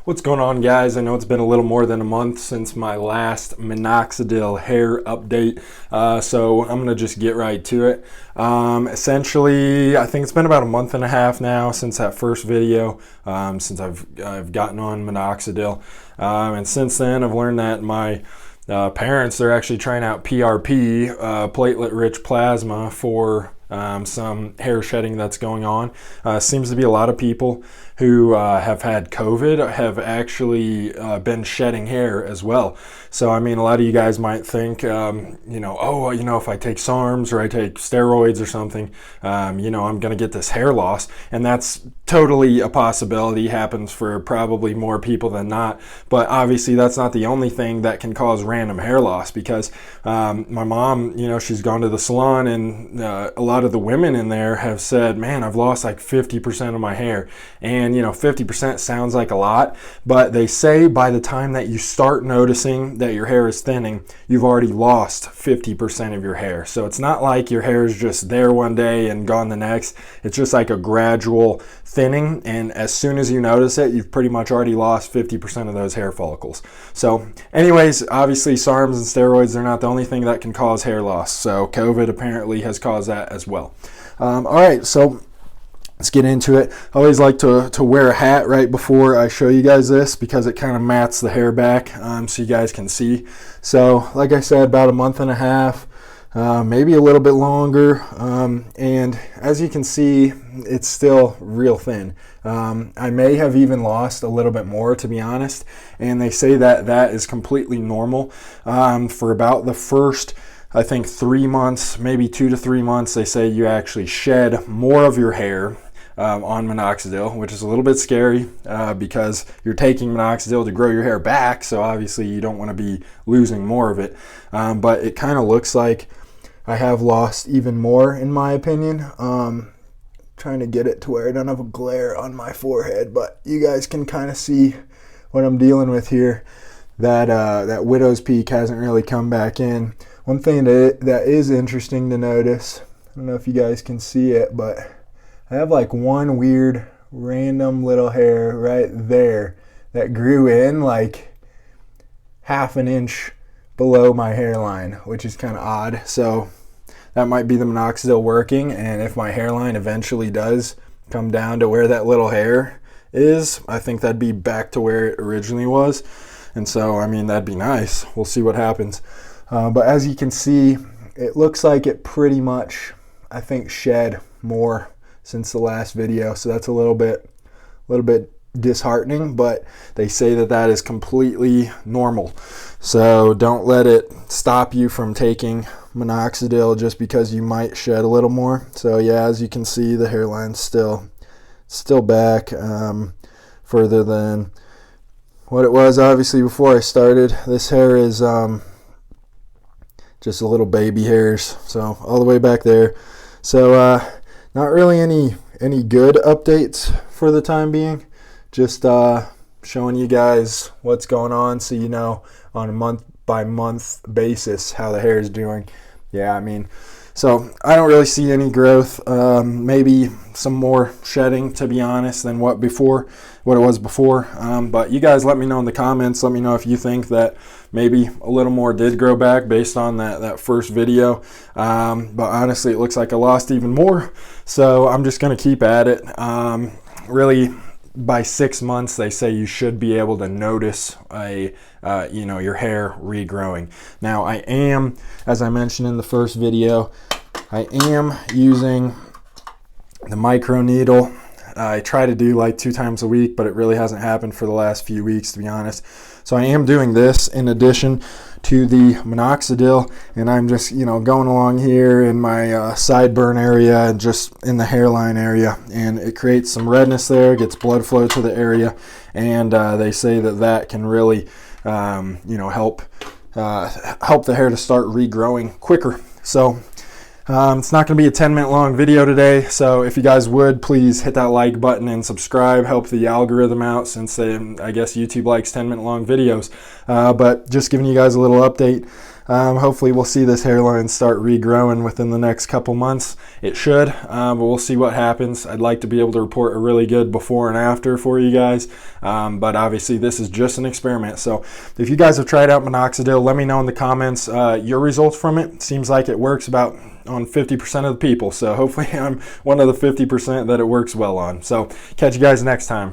What's going on, guys? I know it's been a little more than a month since my last Minoxidil hair update, so I'm gonna just get right to it. Essentially, I think it's been about a month and a half now since that first video, since I've gotten on Minoxidil, and since then I've learned that my parents, they're actually trying out PRP, platelet-rich plasma, for some hair shedding that's going on. Seems to be a lot of people who have had COVID have actually been shedding hair as well. So I mean, a lot of you guys might think, if I take SARMs or I take steroids or something, I'm gonna get this hair loss, and that's totally a possibility. Happens for probably more people than not, but obviously that's not the only thing that can cause random hair loss, because my mom, she's gone to the salon, and a lot of the women in there have said, man, I've lost like 50% of my hair. And 50% sounds like a lot, but they say by the time that you start noticing that your hair is thinning, you've already lost 50% of your hair. So it's not like your hair is just there one day and gone the next. It's just like a gradual thinning, and as soon as you notice it, you've pretty much already lost 50% of those hair follicles. So anyways, obviously SARMs and steroids, they're not the only thing that can cause hair loss. So COVID apparently has caused that as well. All right, so let's get into it. I always like to wear a hat right before I show you guys this, because it kind of mats the hair back, so you guys can see. So like I said, about a month and a half, maybe a little bit longer, and as you can see, it's still real thin. I may have even lost a little bit more, to be honest, and they say that that is completely normal. For about the first, I think, 3 months, maybe 2 to 3 months, they say you actually shed more of your hair on Minoxidil, which is a little bit scary because you're taking Minoxidil to grow your hair back, so obviously you don't want to be losing more of it. But it kind of looks like I have lost even more, in my opinion. Trying to get it to where I don't have a glare on my forehead, but you guys can kind of see what I'm dealing with here. That widow's peak hasn't really come back in. One thing that is interesting to notice, I don't know if you guys can see it, but I have like one weird random little hair right there that grew in like half an inch below my hairline, which is kind of odd. So that might be the Minoxidil working, and if my hairline eventually does come down to where that little hair is, I think that'd be back to where it originally was. And so, I mean, that'd be nice. We'll see what happens. But as you can see, it looks like it pretty much, I think, shed more since the last video. So that's a little bit disheartening, but they say that that is completely normal. So don't let it stop you from taking Minoxidil just because you might shed a little more. So yeah, as you can see, the hairline's still back further than what it was obviously before I started. This hair is just a little baby hairs, so all the way back there. So not really any good updates for the time being, just showing you guys what's going on, so you know on a month by month basis how the hair is doing. Yeah, I mean, so I don't really see any growth, maybe some more shedding, to be honest, than what it was before. But you guys let me know in the comments. Let me know if you think that maybe a little more did grow back based on that first video. But honestly, it looks like I lost even more. So I'm just going to keep at it. Really, by 6 months, they say you should be able to notice your hair regrowing. Now, I am, as I mentioned in the first video, I am using the micro needle. I try to do like 2 times a week, but it really hasn't happened for the last few weeks, to be honest. So I am doing this in addition to the Minoxidil, and I'm just going along here in my sideburn area and just in the hairline area, and it creates some redness there, gets blood flow to the area, and they say that can really help the hair to start regrowing quicker. So it's not going to be a 10-minute long video today, so if you guys would, please hit that like button and subscribe, help the algorithm out, since I guess YouTube likes 10-minute long videos. But just giving you guys a little update. Hopefully we'll see this hairline start regrowing within the next couple months. It should, but we'll see what happens. I'd like to be able to report a really good before and after for you guys, but obviously this is just an experiment. So if you guys have tried out Minoxidil, let me know in the comments your results from it. Seems like it works about on 50% of the people, so hopefully I'm one of the 50% that it works well on. So catch you guys next time.